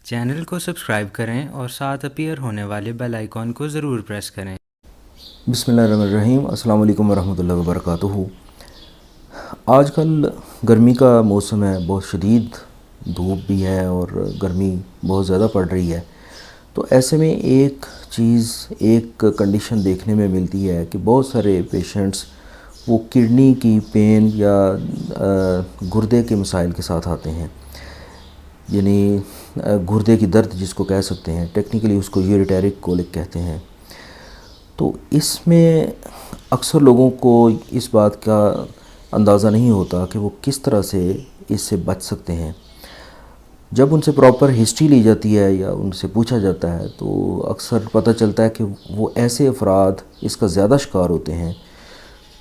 Channel کو subscribe کریں اور ساتھ اپیئر ہونے والے بیل آئیکن کو ضرور پریس کریں۔ بسم اللہ الرحمن الرحیم۔ السلام علیکم ورحمۃ اللہ وبرکاتہ۔ آج کل گرمی کا موسم ہے، بہت شدید دھوپ بھی ہے اور گرمی بہت زیادہ پڑ رہی ہے، تو ایسے میں ایک کنڈیشن دیکھنے میں ملتی ہے کہ بہت سارے پیشنٹس وہ کڈنی کی پین یا گردے کے مسائل کے ساتھ آتے ہیں، یعنی گردے کی درد جس کو کہہ سکتے ہیں، ٹیکنیکلی اس کو یوریٹیرک کولک کہتے ہیں۔ تو اس میں اکثر لوگوں کو اس بات کا اندازہ نہیں ہوتا کہ وہ کس طرح سے اس سے بچ سکتے ہیں۔ جب ان سے پراپر ہسٹری لی جاتی ہے یا ان سے پوچھا جاتا ہے تو اکثر پتہ چلتا ہے کہ وہ ایسے افراد اس کا زیادہ شکار ہوتے ہیں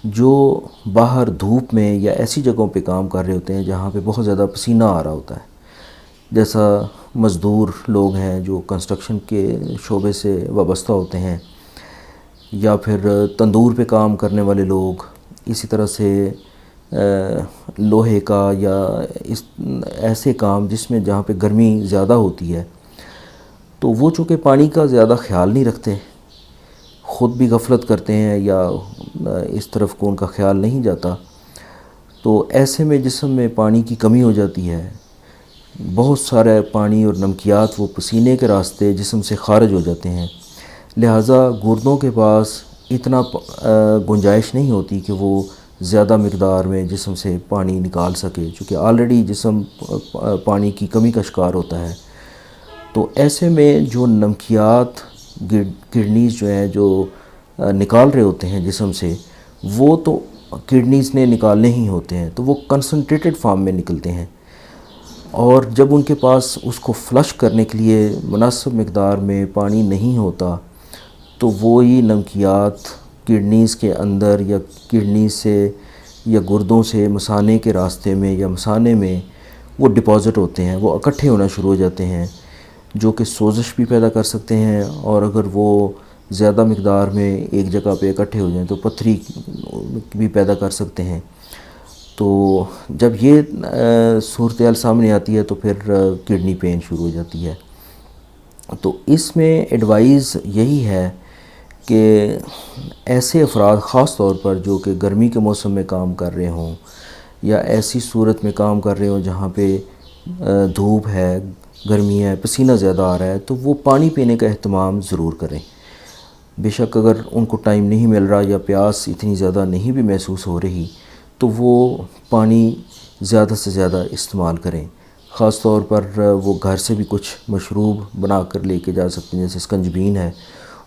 جو باہر دھوپ میں یا ایسی جگہوں پہ کام کر رہے ہوتے ہیں جہاں پہ بہت زیادہ پسینہ آ رہا ہوتا ہے، جیسا مزدور لوگ ہیں جو کنسٹرکشن کے شعبے سے وابستہ ہوتے ہیں، یا پھر تندور پہ کام کرنے والے لوگ، اسی طرح سے لوہے کا یا ایسے کام جس میں جہاں پہ گرمی زیادہ ہوتی ہے، تو وہ چونکہ پانی کا زیادہ خیال نہیں رکھتے، خود بھی غفلت کرتے ہیں یا اس طرف کو ان کا خیال نہیں جاتا، تو ایسے میں جسم میں پانی کی کمی ہو جاتی ہے، بہت سارا پانی اور نمکیات وہ پسینے کے راستے جسم سے خارج ہو جاتے ہیں، لہٰذا گردوں کے پاس اتنا گنجائش نہیں ہوتی کہ وہ زیادہ مقدار میں جسم سے پانی نکال سکے، چونکہ آلریڈی جسم پانی کی کمی کا شکار ہوتا ہے۔ تو ایسے میں جو نمکیات کڈنیز جو ہیں جو نکال رہے ہوتے ہیں جسم سے، وہ تو کڈنیز نے نکالنے ہی ہوتے ہیں، تو وہ کنسنٹریٹڈ فارم میں نکلتے ہیں، اور جب ان کے پاس اس کو فلش کرنے کے لیے مناسب مقدار میں پانی نہیں ہوتا تو وہی نمکیات کڈنیز کے اندر یا کڈنی سے یا گردوں سے مثانے کے راستے میں یا مثانے میں وہ ڈپازٹ ہوتے ہیں، وہ اکٹھے ہونا شروع ہو جاتے ہیں، جو کہ سوزش بھی پیدا کر سکتے ہیں، اور اگر وہ زیادہ مقدار میں ایک جگہ پہ اکٹھے ہو جائیں تو پتھری بھی پیدا کر سکتے ہیں۔ تو جب یہ صورتحال سامنے آتی ہے تو پھر کڈنی پین شروع ہو جاتی ہے۔ تو اس میں ایڈوائز یہی ہے کہ ایسے افراد خاص طور پر جو کہ گرمی کے موسم میں کام کر رہے ہوں یا ایسی صورت میں کام کر رہے ہوں جہاں پہ دھوپ ہے، گرمی ہے، پسینہ زیادہ آ رہا ہے، تو وہ پانی پینے کا اہتمام ضرور کریں۔ بے شک اگر ان کو ٹائم نہیں مل رہا یا پیاس اتنی زیادہ نہیں بھی محسوس ہو رہی تو وہ پانی زیادہ سے زیادہ استعمال کریں، خاص طور پر وہ گھر سے بھی کچھ مشروب بنا کر لے کے جا سکتے ہیں، جیسے اسکنجبین ہے،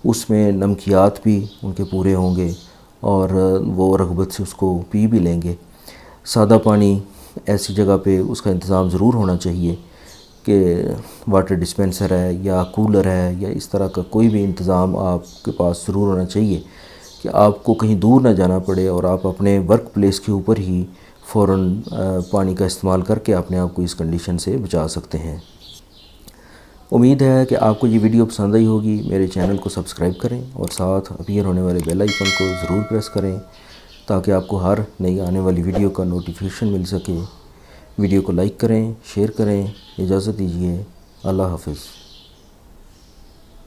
اس میں نمکیات بھی ان کے پورے ہوں گے اور وہ رغبت سے اس کو پی بھی لیں گے۔ سادہ پانی ایسی جگہ پہ اس کا انتظام ضرور ہونا چاہیے کہ واٹر ڈسپینسر ہے یا کولر ہے یا اس طرح کا کوئی بھی انتظام آپ کے پاس ضرور ہونا چاہیے کہ آپ کو کہیں دور نہ جانا پڑے اور آپ اپنے ورک پلیس کے اوپر ہی فوراً پانی کا استعمال کر کے اپنے آپ کو اس کنڈیشن سے بچا سکتے ہیں۔ امید ہے کہ آپ کو یہ ویڈیو پسند آئی ہوگی۔ میرے چینل کو سبسکرائب کریں اور ساتھ اپیئر ہونے والے بیل آئیکن کو ضرور پریس کریں تاکہ آپ کو ہر نئی آنے والی ویڈیو کا نوٹیفیکیشن مل سکے۔ ویڈیو کو لائک کریں، شیئر کریں۔ اجازت دیجیے، اللہ حافظ۔